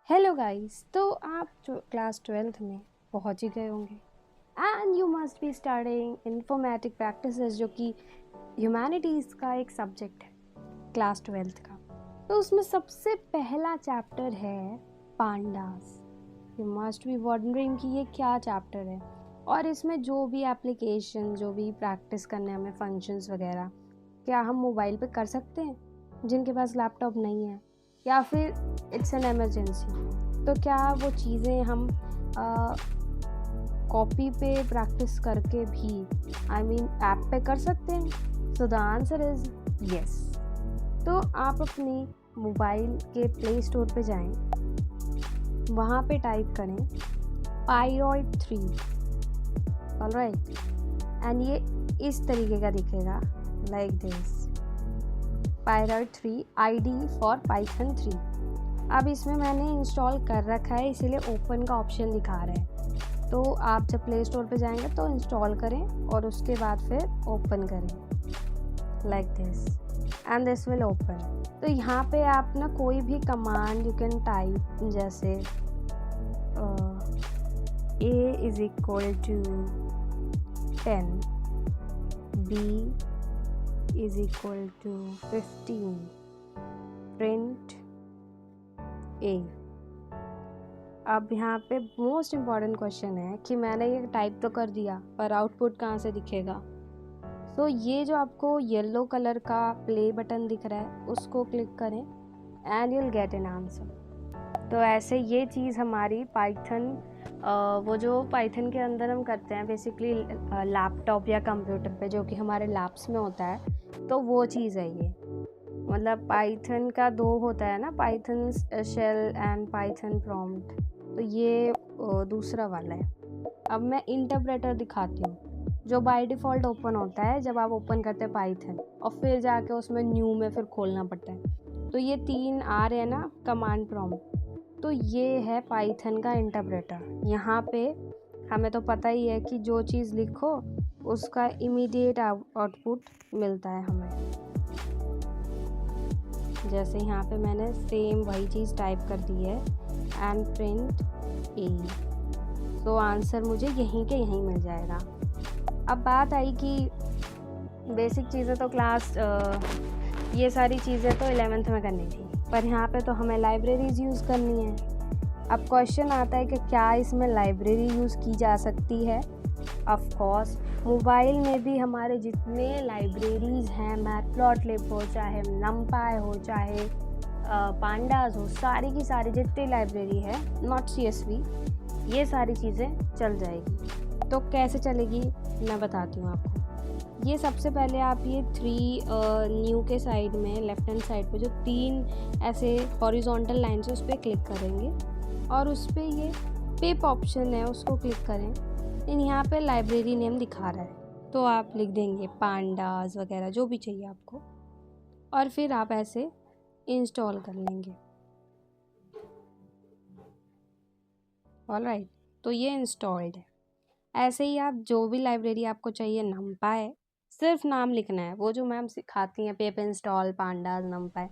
Hello guys. तो आप class 12th में पहुंच ही गए होंगे and you must be starting informatic practices, जो कि ह्यूमैनिटीज़ का एक सब्जेक्ट है क्लास 12th का। तो उसमें सबसे पहला चैप्टर है pandas. You must be wondering कि ये क्या चैप्टर है और इसमें जो भी एप्लीकेशन, जो भी प्रैक्टिस करने हमें फंक्शंस वगैरह, क्या हम मोबाइल पे कर सकते हैं जिनके पास लैपटॉप नहीं है, या फिर इट्स एन इमरजेंसी। तो क्या वो चीज़ें हम कॉपी पे प्रैक्टिस करके भी ऐप पे कर सकते हैं? So the answer is yes. तो आप अपनी मोबाइल के प्ले स्टोर पे जाएं, वहाँ पे टाइप करें Pyroid 3, ऑलराइट, एंड ये इस तरीके का दिखेगा, like this, Pyroid 3 ID for Python 3। अब इसमें मैंने इंस्टॉल कर रखा है, इसीलिए ओपन का ऑप्शन दिखा रहा है। तो आप जब प्ले स्टोर पे जाएंगे तो इंस्टॉल करें और उसके बाद फिर ओपन करें, like this, and this will open. तो यहाँ पे आप ना कोई भी कमांड यू कैन टाइप, जैसे A is equal to 10, B is equal to 15, print A। अब यहाँ पे मोस्ट इम्पॉर्टेंट क्वेश्चन है कि मैंने ये टाइप तो कर दिया, पर आउटपुट कहाँ से दिखेगा? तो ये जो आपको येलो कलर का प्ले बटन दिख रहा है, उसको क्लिक करें and you'll get an answer. तो ऐसे ये चीज़ हमारी पाइथन, वो जो पाइथन के अंदर हम करते हैं बेसिकली लैपटॉप या कंप्यूटर पे, जो कि हमारे लैब्स में होता है, तो वो चीज़ है ये। मतलब पाइथन का दो होता है ना, Python shell and Python prompt, तो ये दूसरा वाला है। अब मैं इंटरप्रेटर दिखाती हूँ, जो बाय डिफ़ॉल्ट ओपन होता है जब आप ओपन करते हैं पाइथन, और फिर जाके उसमें न्यू में फिर खोलना पड़ता है। तो ये 3 आ रहे हैं ना कमांड प्रॉम्प्ट, तो ये है पाइथन का इंटरप्रेटर। यहाँ पे हमें तो पता ही है कि जो चीज़ लिखो उसका इमीडिएट आउटपुट मिलता है हमें। जैसे यहाँ पे मैंने सेम वही चीज़ टाइप कर दी है, एंड प्रिंट ए, तो आंसर मुझे यहीं के यहीं मिल जाएगा। अब बात आई कि बेसिक चीज़ें तो ये सारी चीज़ें तो 11th में करनी थी, पर यहाँ पे तो हमें लाइब्रेरीज़ यूज़ करनी है। अब क्वेश्चन आता है कि क्या इसमें लाइब्रेरी यूज़ की जा सकती है? ऑफ कोर्स, मोबाइल में भी हमारे जितने लाइब्रेरीज़ हैं, मैटप्लॉटलिब हो, चाहे नमपाई हो, चाहे पांडास हो, सारी की सारी जितनी लाइब्रेरी है, नॉट CSV, ये सारी चीज़ें चल जाएगी। तो कैसे चलेगी मैं बताती हूँ आपको। ये सबसे पहले आप ये 3 न्यू के साइड में, लेफ्ट हैंड साइड पे जो 3 ऐसे हॉरिजॉन्टल लाइन्स है, उस पर क्लिक करेंगे और उस पर ये पिप ऑप्शन है, उसको क्लिक करें। यहाँ पे लाइब्रेरी नेम दिखा रहा है, तो आप लिख देंगे पांडास वगैरह जो भी चाहिए आपको, और फिर आप ऐसे इंस्टॉल कर लेंगे। ऑलराइट, तो ये इंस्टॉल्ड है। ऐसे ही आप जो भी लाइब्रेरी आपको चाहिए, नमपाई, सिर्फ नाम लिखना है, वो जो मैम सिखाती हैं पिप इंस्टॉल पांडास नमपाई,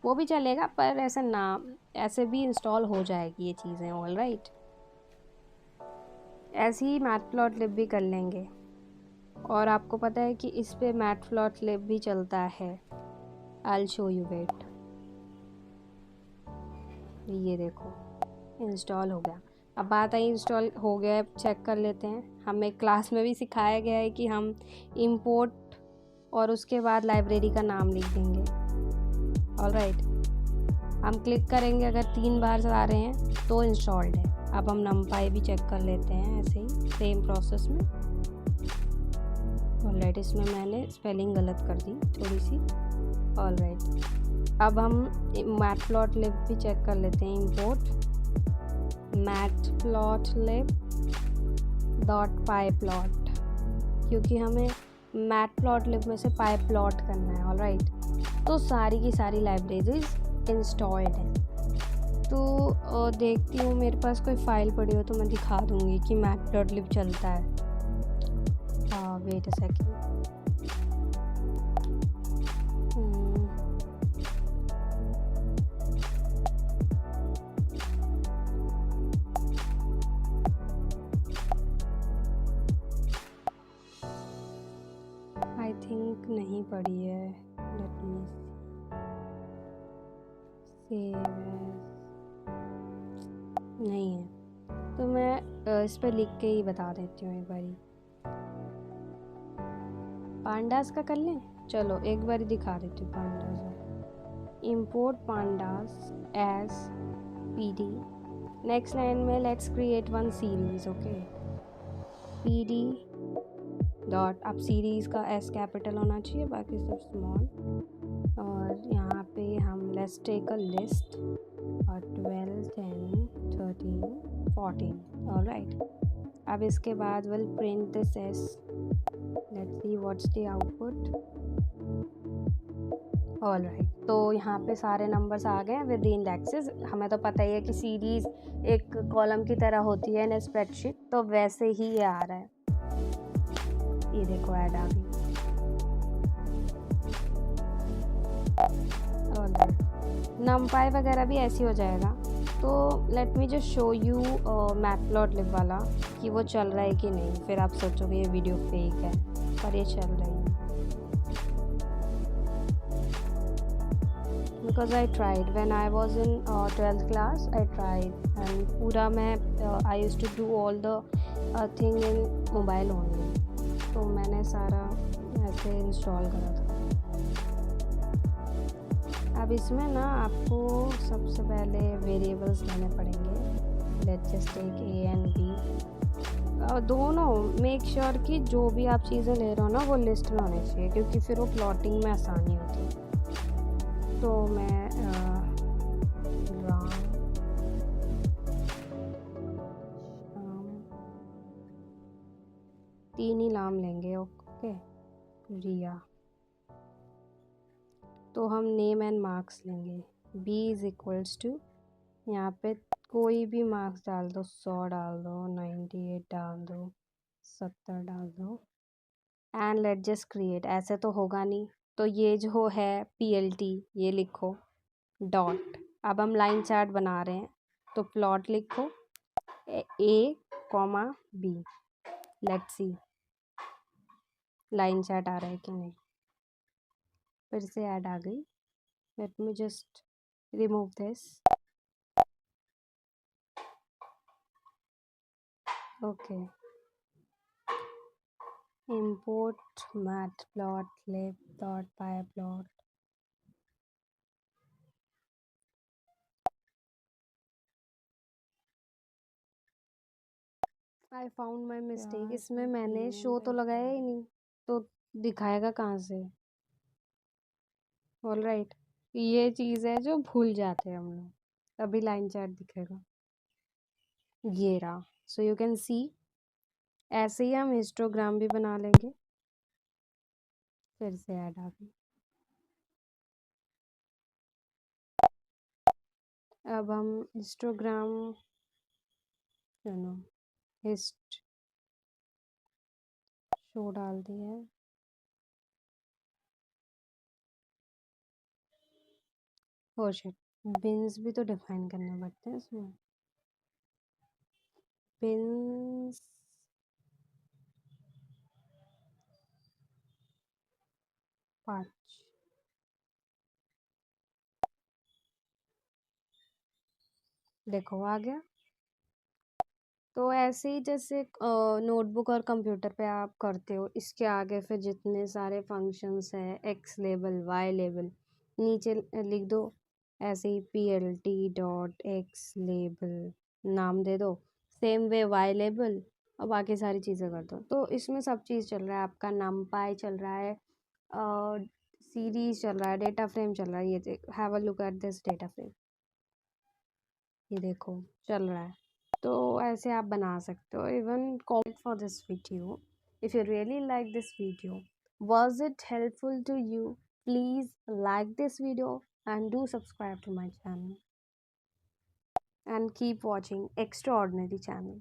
वो भी चलेगा, पर ऐसा नाम ऐसे भी इंस्टॉल हो जाएगी ये चीज़ें। ऑलराइट, ऐसे ही मैटप्लॉटलिब भी कर लेंगे। और आपको पता है कि इस पे मैटप्लॉटलिब भी चलता है। I will show you wait. ये देखो इंस्टॉल हो गया। अब बात आई इंस्टॉल हो गया है, चेक कर लेते हैं। हमें क्लास में भी सिखाया गया है कि हम इंपोर्ट और उसके बाद लाइब्रेरी का नाम लिख देंगे। ऑलराइट, हम क्लिक करेंगे, अगर 3 बार आ रहे हैं तो इंस्टॉल्ड है। अब हम नमपाई भी चेक कर लेते हैं, ऐसे ही सेम प्रोसेस में। ऑलराइट, इसमें मैंने स्पेलिंग गलत कर दी थोड़ी सी। ऑलराइट, अब हम मैटप्लॉटलिब भी चेक कर लेते हैं। इंपोर्ट मैटप्लॉटलिब .pyplot, क्योंकि हमें मैटप्लॉटलिब में से pyplot करना है। ऑलराइट, तो सारी की सारी लाइब्रेरीज इंस्टॉल्ड हैं। तो देखती हूँ मेरे पास कोई फ़ाइल पड़ी हो तो मैं दिखा दूँगी कि मैटप्लॉटलिब चलता है। Wait a second. लिंक नहीं पड़ी है। लेट मी सेव नहीं है, तो मैं इस पर लिख के ही बता देती हूँ एक बारी। पांडास का कर लें, चलो एक बारी दिखा देती हूँ pandas. Import pandas as pd। Next line में let's create one series. Okay, pd dot, अब सीरीज़ का एस कैपिटल होना चाहिए, बाकी सब स्मॉल। और यहाँ पे हम लेट्स टेक अ लिस्ट और 12 10 13 14। ऑलराइट, अब इसके बाद will print this S. Let's see what's the output. Alright, तो यहाँ पे सारे नंबर्स आ गए विद द इंडेक्सेस। हमें तो पता ही है कि सीरीज़ एक कॉलम की तरह होती है इन स्प्रेडशीट, तो वैसे ही ये आ रहा है। ये देखो ऐड आ गई। नमपाई वगैरह भी ऐसी हो जाएगा। तो late me just show you matplotlib वाला कि वो चल रहा है कि नहीं, फिर आप सोचोगे ये वीडियो फेक है, पर ये चल रही है। Because I tried when I was in 12th class, I tried and पूरा मैं I used to do all the thing in mobile only, तो मैंने सारा ऐसे इंस्टॉल करा था। अब इसमें ना आपको सबसे पहले वेरिएबल्स लेने पड़ेंगे। Let's just take A and B, दोनों मेक श्योर कि जो भी आप चीज़ें ले रहे हो ना वो लिस्ट में होने चाहिए, क्योंकि फिर वो प्लॉटिंग में आसानी होती है। तो मैं राम तीन ही नाम लेंगे। ओके, रिया, तो हम नेम एंड मार्क्स लेंगे। b इज़ इक्वल्स टू, यहाँ पे कोई भी मार्क्स डाल दो, 100 डाल दो, 98 डाल दो, 70 डाल दो एंड लेट जस्ट क्रिएट। ऐसे तो होगा नहीं, तो ये जो है plt ये लिखो डॉट। अब हम लाइन चार्ट बना रहे हैं, तो प्लॉट लिखो a, b। Let's see line chart आ रहा है कि नहीं। फिर से ऐड आ गई। Let me just remove this. Okay, import matplotlib.pyplot। I found my mistake. इसमें मैंने शो तो लगाया ही नहीं, तो दिखाएगा कहाँ से। ऑल राइट, ये चीज़ है जो भूल जाते हैं हम लोग। अभी लाइन चार्ट दिखेगा, ये रहा। सो यू कैन सी, ऐसे ही हम हिस्टोग्राम भी बना लेंगे। फिर से ऐड आ गई। अब हम हिस्टोग्राम, सुनो, हिस्ट शो डाल दिया है। ओ शिट, बिन्स भी तो डिफाइन करने पड़ते हैं इसमें। बिन्स 5, देखो आ गया। तो ऐसे ही जैसे नोटबुक और कंप्यूटर पे आप करते हो, इसके आगे फिर जितने सारे फंक्शंस हैं, एक्स लेबल, वाई लेबल, नीचे लिख दो ऐसे ही plt.xlabel नाम दे दो। सेम वे वाई लेबल और बाकी सारी चीज़ें कर दो। तो इसमें सब चीज़ चल रहा है, आपका numpy चल रहा है, सीरीज चल रहा है, डेटा फ्रेम चल रहा है। ये have a look at this data frame, ये देखो चल रहा है। तो ऐसे आप बना सकते हो। Even comment for this video if you really like this video, was it helpful to you, please like this video and do subscribe to my channel and keep watching Extraordinary channel.